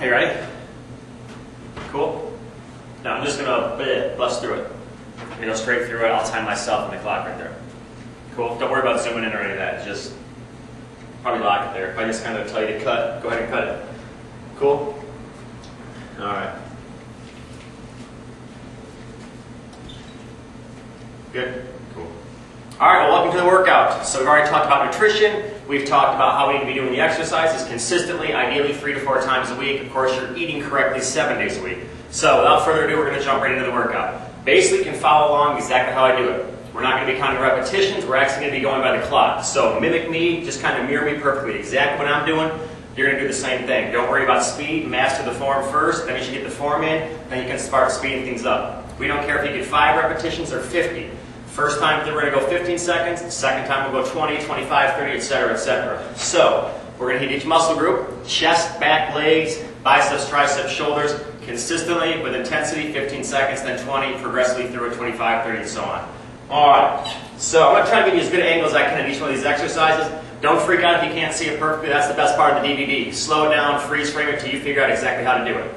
Hey, ready? Cool. Now I'm just gonna bust through it. You know, straight through it. I'll time myself in the clock right there. Cool. Don't worry about zooming in or any of that. Just probably lock it there. If I just kind of tell you to cut, go ahead and cut it. Cool. All right. Good. Cool. All right. Well, welcome to the workout. So we've already talked about nutrition. We've talked about how we need to be doing the exercises consistently, ideally 3 to 4 times a week. Of course, you're eating correctly 7 days a week. So without further ado, we're going to jump right into the workout. Basically, you can follow along exactly how I do it. We're not going to be counting repetitions. We're actually going to be going by the clock. So mimic me, just kind of mirror me perfectly. Exactly what I'm doing, you're going to do the same thing. Don't worry about speed. Master the form first. Then you should get the form in. Then you can start speeding things up. We don't care if you get 5 repetitions or 50. First time we're going to go 15 seconds. Second time we'll go 20, 25, 30, etc., etc. So we're going to hit each muscle group. Chest, back, legs, biceps, triceps, shoulders. Consistently, with intensity, 15 seconds, then 20, progressively through it, 25, 30, and so on. Alright, so I'm going to try to give you as good an angle as I can at each one of these exercises. Don't freak out if you can't see it perfectly. That's the best part of the DVD. Slow it down, freeze frame it until you figure out exactly how to do it.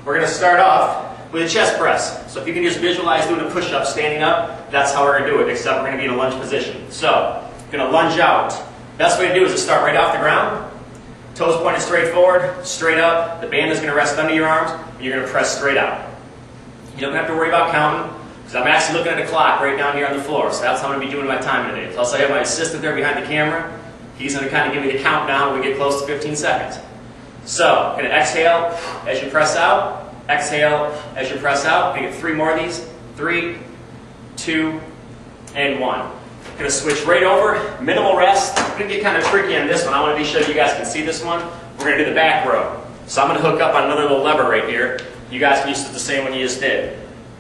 We're going to start off with a chest press. So if you can just visualize doing a push-up, standing up, that's how we're going to do it, except we're going to be in a lunge position. So, you're going to lunge out. Best way to do it is to start right off the ground. Toes pointed straight forward, straight up. The band is going to rest under your arms, and you're going to press straight out. You don't have to worry about counting, because I'm actually looking at a clock right down here on the floor, so that's how I'm going to be doing my time today. Plus I have my assistant there behind the camera. He's going to kind of give me the countdown when we get close to 15 seconds. So, going to exhale as you press out. Exhale as you press out. We get 3 more of these. 3, 2, and 1. Going to switch right over. Minimal rest. I'm going to get kind of tricky on this one. I want to be sure you guys can see this one. We're going to do the back row. So I'm going to hook up on another little lever right here. You guys can use it the same one you just did.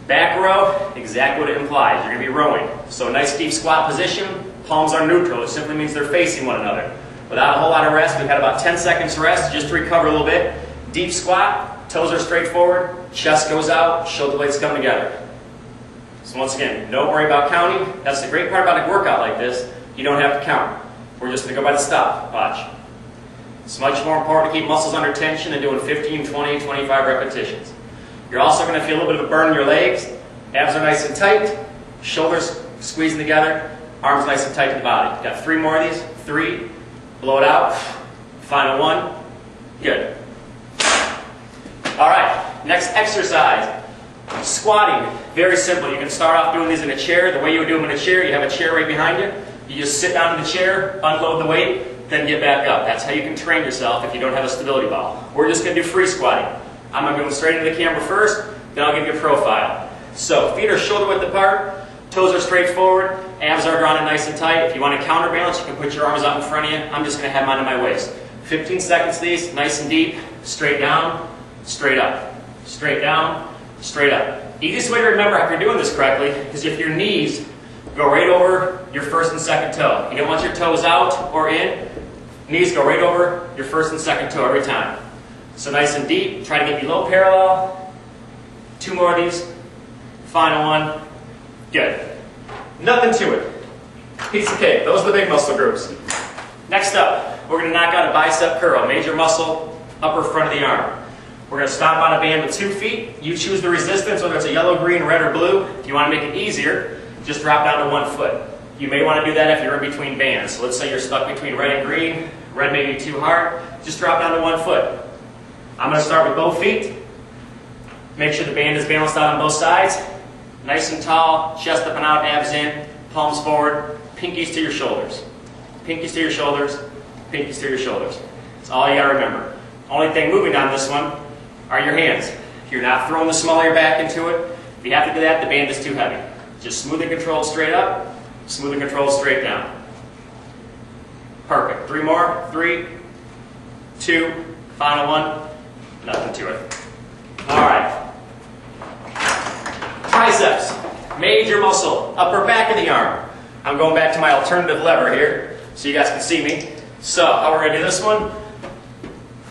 Back row, exactly what it implies. You're going to be rowing. So a nice deep squat position. Palms are neutral. It simply means they're facing one another. Without a whole lot of rest, we've had about 10 seconds rest just to recover a little bit. Deep squat. Toes are straight forward, chest goes out, shoulder blades come together. So once again, don't worry about counting. That's the great part about a workout like this. You don't have to count. We're just going to go by the stop. Watch. It's much more important to keep muscles under tension than doing 15, 20, 25 repetitions. You're also going to feel a little bit of a burn in your legs. Abs are nice and tight. Shoulders squeezing together. Arms nice and tight to the body. You've got 3 more of these. 3. Blow it out. Final 1. Good. Alright, next exercise, squatting. Very simple. You can start off doing these in a chair. The way you would do them in a chair, you have a chair right behind you. You just sit down in the chair, unload the weight, then get back up. That's how you can train yourself if you don't have a stability ball. We're just going to do free squatting. I'm going to go straight into the camera first, then I'll give you a profile. So, feet are shoulder width apart, toes are straight forward, abs are drawn in nice and tight. If you want to counterbalance, you can put your arms out in front of you. I'm just going to have mine on my waist. 15 seconds of these, nice and deep, straight down, straight up, straight down, straight up. Easiest way to remember if you're doing this correctly is if your knees go right over your first and second toe. You don't want your toes out or in. Knees go right over your first and second toe every time. So nice and deep. Try to get below parallel. 2 more of these. Final 1. Good. Nothing to it. Piece of cake. Those are the big muscle groups. Next up, we're going to knock out a bicep curl. Major muscle, upper front of the arm. We're going to stomp on a band with 2 feet. You choose the resistance, whether it's a yellow, green, red, or blue. If you want to make it easier, just drop down to 1 foot. You may want to do that if you're in between bands. So let's say you're stuck between red and green. Red may be too hard. Just drop down to 1 foot. I'm going to start with both feet. Make sure the band is balanced out on both sides. Nice and tall, chest up and out, abs in, palms forward, pinkies to your shoulders. Pinkies to your shoulders, pinkies to your shoulders. That's all you got to remember. Only thing moving on this one are your hands. You're not throwing the small of your back into it. If you have to do that, the band is too heavy. Just smooth and control straight up, smooth and control straight down. Perfect. 3 more. 3, 2, final 1. Nothing to it. Alright. Triceps. Major muscle. Upper back of the arm. I'm going back to my alternative lever here so you guys can see me. So, how we're going to do this one.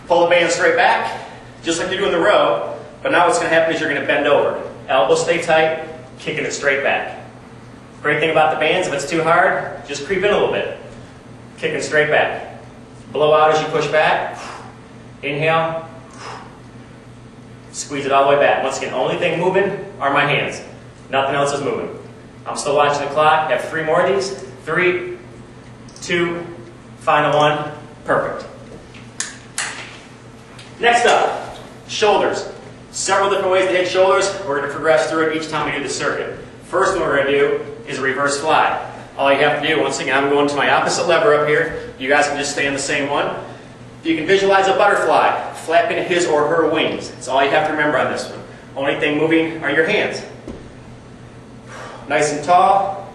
Pull the band straight back, just like you do in the row, but now what's going to happen is you're going to bend over. Elbows stay tight, kicking it straight back. Great thing about the bands, if it's too hard, just creep in a little bit. Kicking straight back. Blow out as you push back. Inhale. Squeeze it all the way back. Once again, only thing moving are my hands. Nothing else is moving. I'm still watching the clock. Have 3 more of these. 3, 2, final one. Perfect. Next up, shoulders. Several different ways to hit shoulders. We're going to progress through it each time we do the circuit. First one we're going to do is a reverse fly. All you have to do, once again, I'm going to my opposite lever up here. You guys can just stay on the same one. You can visualize a butterfly flapping his or her wings. That's all you have to remember on this one. Only thing moving are your hands. Nice and tall.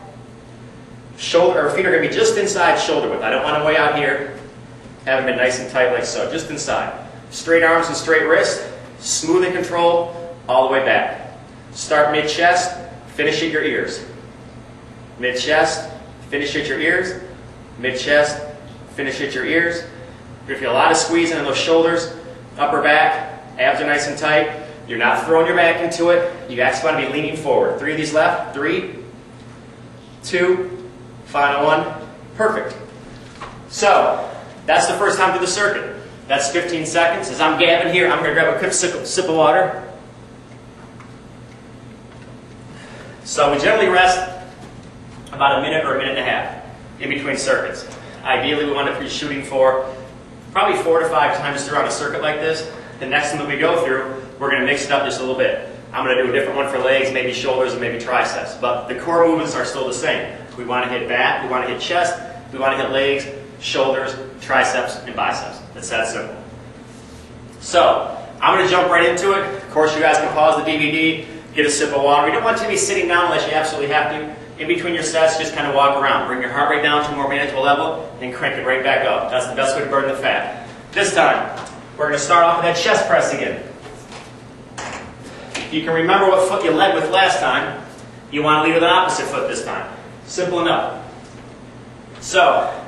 Shoulder or feet are going to be just inside shoulder width. I don't want them way out here. Have them in nice and tight like so, just inside. Straight arms and straight wrist. Smooth and controlled all the way back. Start mid-chest, finish at your ears. Mid-chest, finish at your ears. Mid-chest, finish at your ears. You're going to feel a lot of squeezing in those shoulders, upper back, abs are nice and tight. You're not throwing your back into it. You actually want to be leaning forward. 3 of these left. 3, 2, final one. Perfect. So, that's the first time through the circuit. That's 15 seconds. As I'm gabbing here, I'm going to grab a quick sip of water. So we generally rest about a minute or a minute and a half in between circuits. Ideally, we want to be shooting for probably 4 to 5 times throughout a circuit like this. The next one that we go through, we're going to mix it up just a little bit. I'm going to do a different one for legs, maybe shoulders, and maybe triceps. But the core movements are still the same. We want to hit back, we want to hit chest, we want to hit legs, shoulders, triceps, and biceps. It's that simple. So, I'm going to jump right into it. Of course, you guys can pause the DVD, get a sip of water. You don't want to be sitting down unless you absolutely have to. In between your sets, just kind of walk around. Bring your heart rate down to a more manageable level, and crank it right back up. That's the best way to burn the fat. This time, we're going to start off with that chest press again. If you can remember what foot you led with last time, you want to lead with an opposite foot this time. Simple enough. So,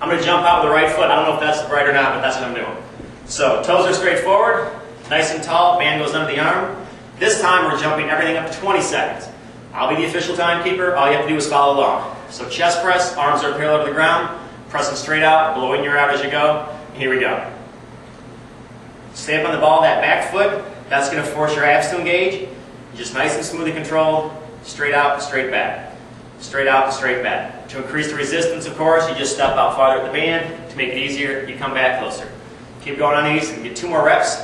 I'm going to jump out with the right foot. I don't know if that's right or not, but that's what I'm doing. So, toes are straight forward, nice and tall, band goes under the arm. This time, we're jumping everything up to 20 seconds. I'll be the official timekeeper. All you have to do is follow along. So, chest press, arms are parallel to the ground, pressing straight out, blowing your out as you go. Here we go. Stay up on the ball, that back foot. That's going to force your abs to engage. Just nice and smoothly controlled, straight out and straight back. Straight out and straight back. To increase the resistance, of course, you just step out farther at the band. To make it easier, you come back closer. Keep going on these and get 2 more reps.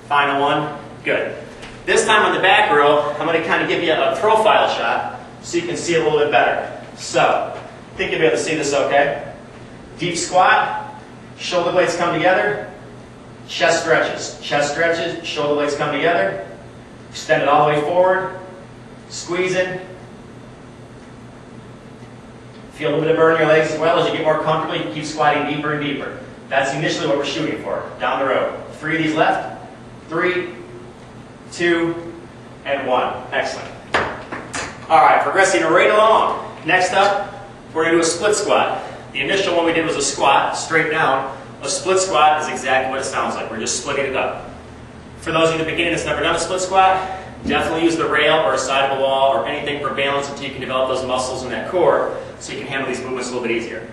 Final one. Good. This time on the back row, I'm going to kind of give you a profile shot so you can see a little bit better. So, I think you'll be able to see this okay. Deep squat, shoulder blades come together, chest stretches, shoulder blades come together, extend it all the way forward, squeeze in. Feel a little bit of burn in your legs as well. As you get more comfortable, you can keep squatting deeper and deeper. That's initially what we're shooting for. Down the road. 3 of these left. 3, 2, and 1. Excellent. Alright, progressing right along. Next up, we're going to do a split squat. The initial one we did was a squat, straight down. A split squat is exactly what it sounds like. We're just splitting it up. For those of you at the beginning that's never done a split squat, definitely use the rail or a side of a wall or anything for balance until you can develop those muscles in that core so you can handle these movements a little bit easier.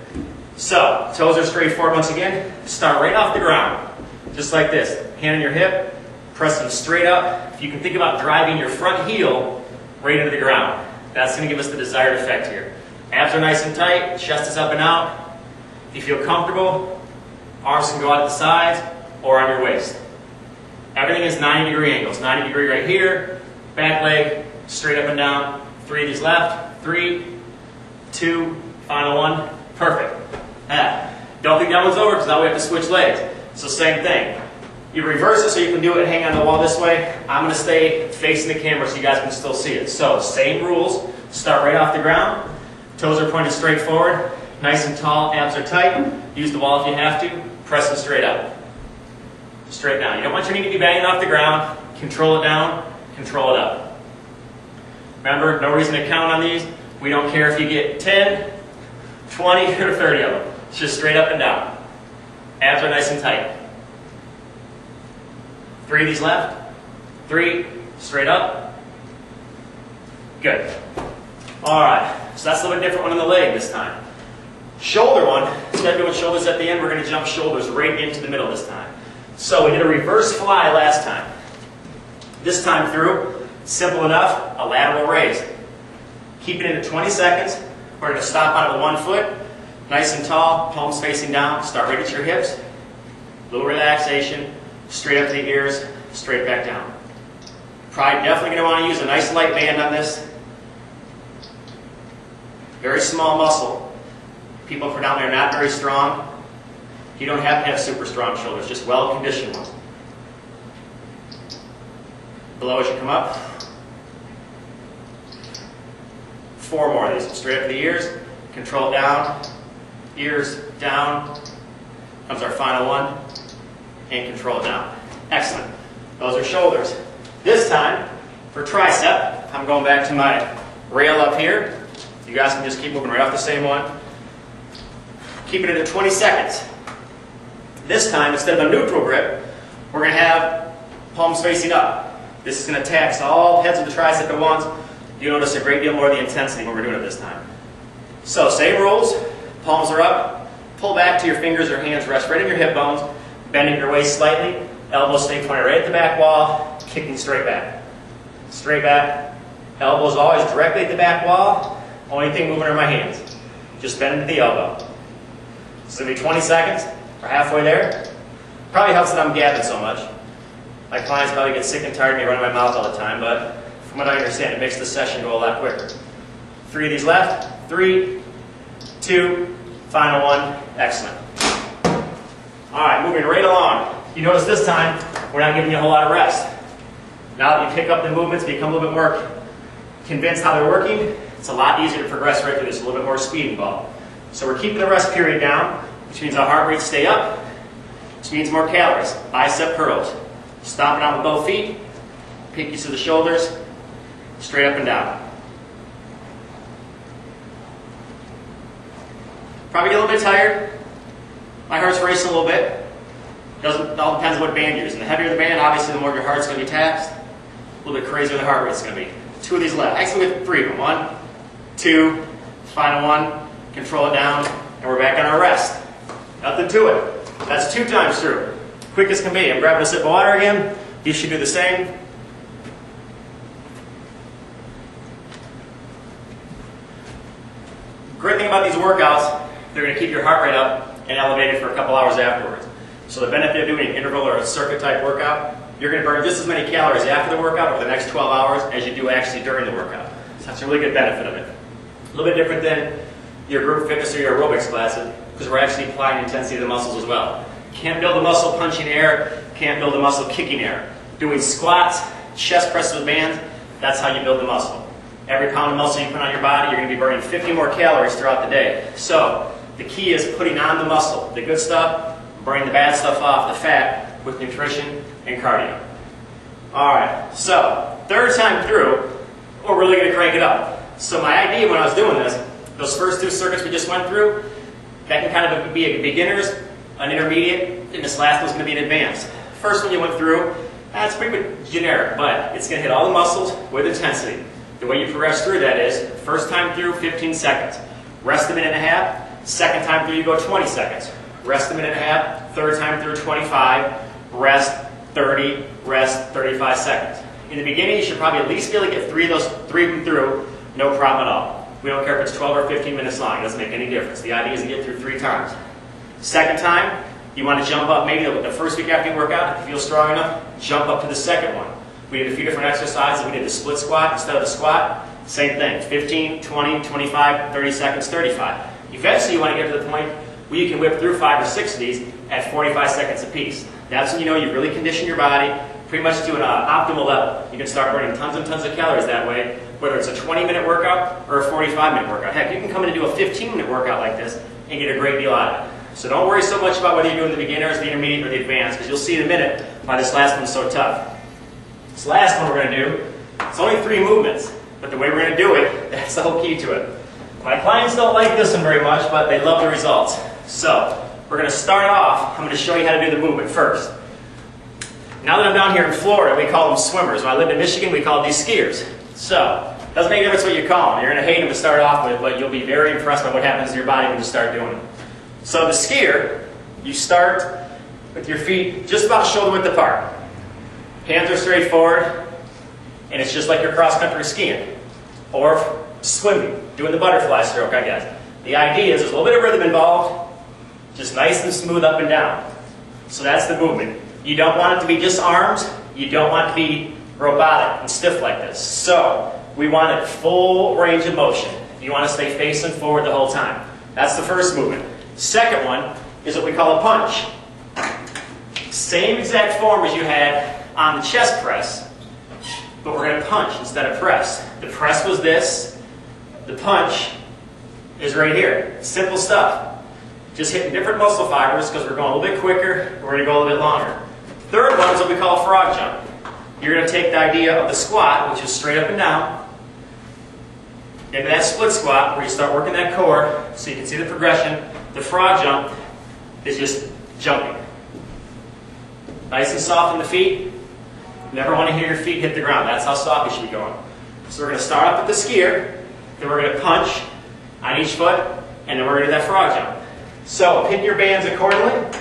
So, toes are straight forward once again. Start right off the ground. Just like this. Hand on your hip, press them straight up. If you can think about driving your front heel right into the ground. That's going to give us the desired effect here. Abs are nice and tight, chest is up and out. If you feel comfortable, arms can go out at the sides or on your waist. Everything is 90-degree angles. 90-degree right here, back leg, straight up and down. 3 of these left. 3, 2, final one. Perfect. Don't think that one's over because now we have to switch legs. So same thing. You reverse it so you can do it and hang on the wall this way. I'm going to stay facing the camera so you guys can still see it. So same rules. Start right off the ground. Toes are pointed straight forward. Nice and tall. Abs are tight. Use the wall if you have to. Press them straight up. Straight down. You don't want your knee to be banging off the ground. Control it down. Control it up. Remember, no reason to count on these. We don't care if you get 10, 20, or 30 of them. It's just straight up and down. Abs are nice and tight. 3 of these left. 3, straight up. Good. Alright, so that's a little bit different one on the leg this time. Shoulder one, instead of doing shoulders at the end, we're going to jump shoulders right into the middle this time. So we did a reverse fly last time. This time through, simple enough, a lateral raise. Keep it in at 20 seconds. We're going to stop on it with 1 foot, nice and tall, palms facing down. Start right at your hips. Little relaxation, straight up to the ears, straight back down. Probably definitely going to want to use a nice light band on this. Very small muscle. People for down there are not very strong. You don't have to have super strong shoulders, just well-conditioned ones. Below as you come up. 4 more of these. Straight up to the ears, control down, ears down. Comes our final one, and control it down. Excellent. Those are shoulders. This time, for tricep, I'm going back to my rail up here. You guys can just keep moving right off the same one. Keeping it at 20 seconds. This time, instead of a neutral grip, we're going to have palms facing up. This is going to tax all heads of the tricep at once. You notice a great deal more of the intensity when we're doing it this time. So, same rules. Palms are up. Pull back to your fingers or hands rest right in your hip bones. Bending your waist slightly. Elbows stay pointed right at the back wall. Kicking straight back. Straight back. Elbows always directly at the back wall. Only thing moving are my hands. Just bend into the elbow. It's going to be 20 seconds. We're halfway there. Probably helps that I'm gabbing so much. My clients probably get sick and tired of me running my mouth all the time, but from what I understand, it makes the session go a lot quicker. 3 of these left. 3, 2, final one. Excellent. All right, moving right along. You notice this time, we're not giving you a whole lot of rest. Now that you pick up the movements, become a little bit more convinced how they're working, it's a lot easier to progress right through this, a little bit more speed involved. So we're keeping the rest period down, which means our heart rates stay up, which means more calories. Bicep curls. Stomping out with both feet, pinkies to the shoulders, straight up and down. Probably get a little bit tired. My heart's racing a little bit. It all depends on what band you're using. The heavier the band, obviously the more your heart's going to be taxed. A little bit crazier the heart rate's going to be. 2 of these left. Actually, we have 3 of them. 1, 2, final one. Control it down, and we're back on our rest. Nothing to it. That's 2 times through. Quick as can be. I'm grabbing a sip of water again. You should do the same. Great thing about these workouts, they're going to keep your heart rate up and elevated for a couple hours afterwards. So the benefit of doing an interval or a circuit type workout, you're going to burn just as many calories after the workout over the next 12 hours as you do actually during the workout. So that's a really good benefit of it. A little bit different than your group fitness or your aerobics classes, because we're actually applying intensity to the muscles as well. Can't build a muscle punching air, can't build a muscle kicking air. Doing squats, chest presses with bands, that's how you build the muscle. Every pound of muscle you put on your body, you're going to be burning 50 more calories throughout the day. So the key is putting on the muscle, the good stuff, burning the bad stuff off, the fat, with nutrition and cardio. Alright, so 3rd time through, we're really going to crank it up. So my idea when I was doing this, those first 2 circuits we just went through, that can kind of be a beginner's, an intermediate, and this last one's going to be an advanced. First one you went through, that's pretty much generic, but it's going to hit all the muscles with intensity. The way you progress through that is, first time through, 15 seconds. Rest a minute and a half. Second time through, you go 20 seconds. Rest a minute and a half. Third time through, 25. Rest 30. Rest 35 seconds. In the beginning, you should probably at least be able to get 3 of them through, no problem at all. We don't care if it's 12 or 15 minutes long. It doesn't make any difference. The idea is to get through 3 times. Second time, you want to jump up, maybe the first week after you work out, if you feel strong enough, jump up to the second one. We did a few different exercises. We did the split squat instead of the squat. Same thing, 15, 20, 25, 30 seconds, 35. Eventually you want to get to the point where you can whip through 5 or 6 of these at 45 seconds apiece. That's when you know you've really conditioned your body pretty much to an optimal level. You can start burning tons and tons of calories that way, whether it's a 20-minute workout or a 45-minute workout. Heck, you can come in and do a 15-minute workout like this and get a great deal out of it. So don't worry so much about whether you're doing the beginners, the intermediate, or the advanced, because you'll see in a minute why this last one's so tough. This last one we're going to do, it's only 3 movements, but the way we're going to do it, that's the whole key to it. My clients don't like this one very much, but they love the results. So we're going to start off, I'm going to show you how to do the movement first. Now that I'm down here in Florida, we call them swimmers. When I lived in Michigan, we called these skiers. So, doesn't make a difference what you call them. You're going to hate them to start off with, but you'll be very impressed by what happens to your body when you start doing them. So the skier, you start with your feet just about shoulder width apart. Hands are straight forward, And it's just like your cross-country skiing or swimming, doing the butterfly stroke, I guess. The idea is there's a little bit of rhythm involved, just nice and smooth up and down. So that's the movement. You don't want it to be just arms. You don't want it to be robotic and stiff like this. So we want it full range of motion. You want to stay facing forward the whole time. That's the first movement. Second one is what we call a punch. Same exact form as you had on the chest press, but we're going to punch instead of press. The press was this. The punch is right here. Simple stuff. Just hitting different muscle fibers because we're going a little bit quicker. We're going to go a little bit longer. Third one is what we call a frog jump. You're going to take the idea of the squat, which is straight up and down, into that split squat where you start working that core so you can see the progression. The frog jump is just jumping. Nice and soft in the feet. Never want to hear your feet hit the ground. That's how soft you should be going. So we're going to start off with the skier, then we're going to punch on each foot, and then we're going to do that frog jump. So pin your bands accordingly.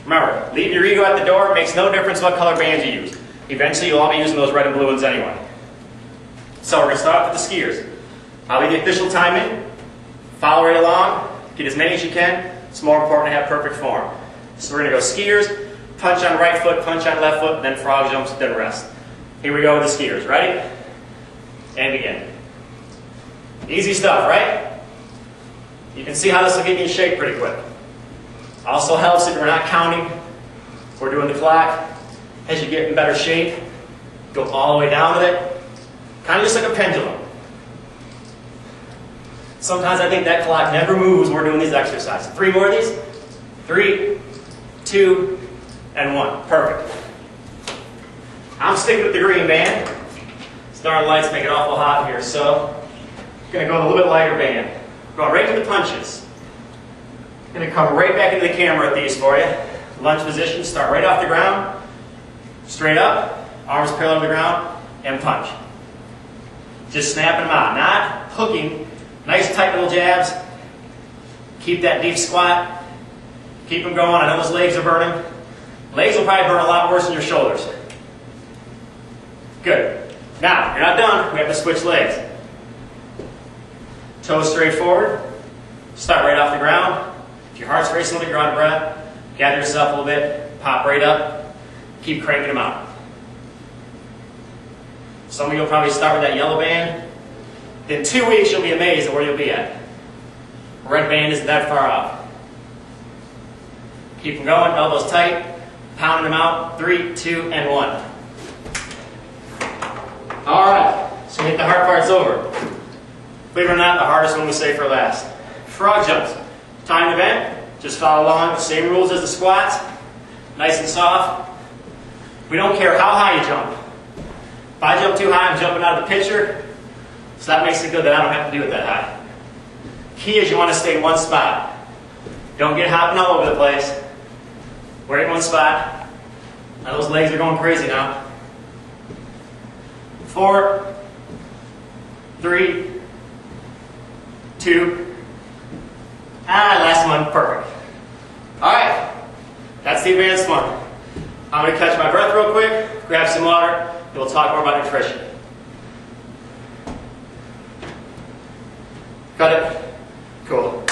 Remember, leave your ego at the door. It makes no difference what color bands you use. Eventually you'll all be using those red and blue ones anyway. So we're going to start off with the skiers. I'll leave the official time in. Follow right along. Get as many as you can. It's more important to have perfect form. So we're going to go skiers, punch on right foot, punch on left foot, then frog jumps, then rest. Here we go with the skiers. Ready? And begin. Easy stuff, right? You can see how this will get you in shape pretty quick. Also helps if we're not counting. We're doing the clock. As you get in better shape, go all the way down with it. Kind of just like a pendulum. Sometimes I think that clock never moves when we're doing these exercises. 3 more of these. 3, 2, and 1. Perfect. I'm sticking with the green band. These darn lights make it awful hot here, so I'm going to go with a little bit lighter band. Going right to the punches. Going to come right back into the camera with these for you. Lunge position, start right off the ground. Straight up, arms parallel to the ground, and punch. Just snapping them out, not hooking. Nice tight little jabs. Keep that deep squat. Keep them going. I know those legs are burning. Legs will probably burn a lot worse than your shoulders. Good. Now, you're not done. We have to switch legs. Toes straight forward. Start right off the ground. If your heart's racing a little bit, you're out of breath. Gather yourself a little bit. Pop right up. Keep cranking them out. Some of you will probably start with that yellow band. In 2 weeks, you'll be amazed at where you'll be at. Red band isn't that far off. Keep them going, elbows tight, pounding them out. 3, 2, and 1. All right, so we hit the hard parts over. Believe it or not, the hardest one we save for last. Frog jumps. Time to bend. Just follow along. The same rules as the squats. Nice and soft. We don't care how high you jump. If I jump too high, I'm jumping out of the picture. So that makes it good that I don't have to do it that high. Key is you want to stay in one spot. Don't get hopping all over the place. We're in one spot. Now those legs are going crazy now. 4, 3, 2, last one, perfect. All right, that's the advanced one. I'm going to catch my breath real quick, grab some water, and we'll talk more about nutrition. Got it? Cool.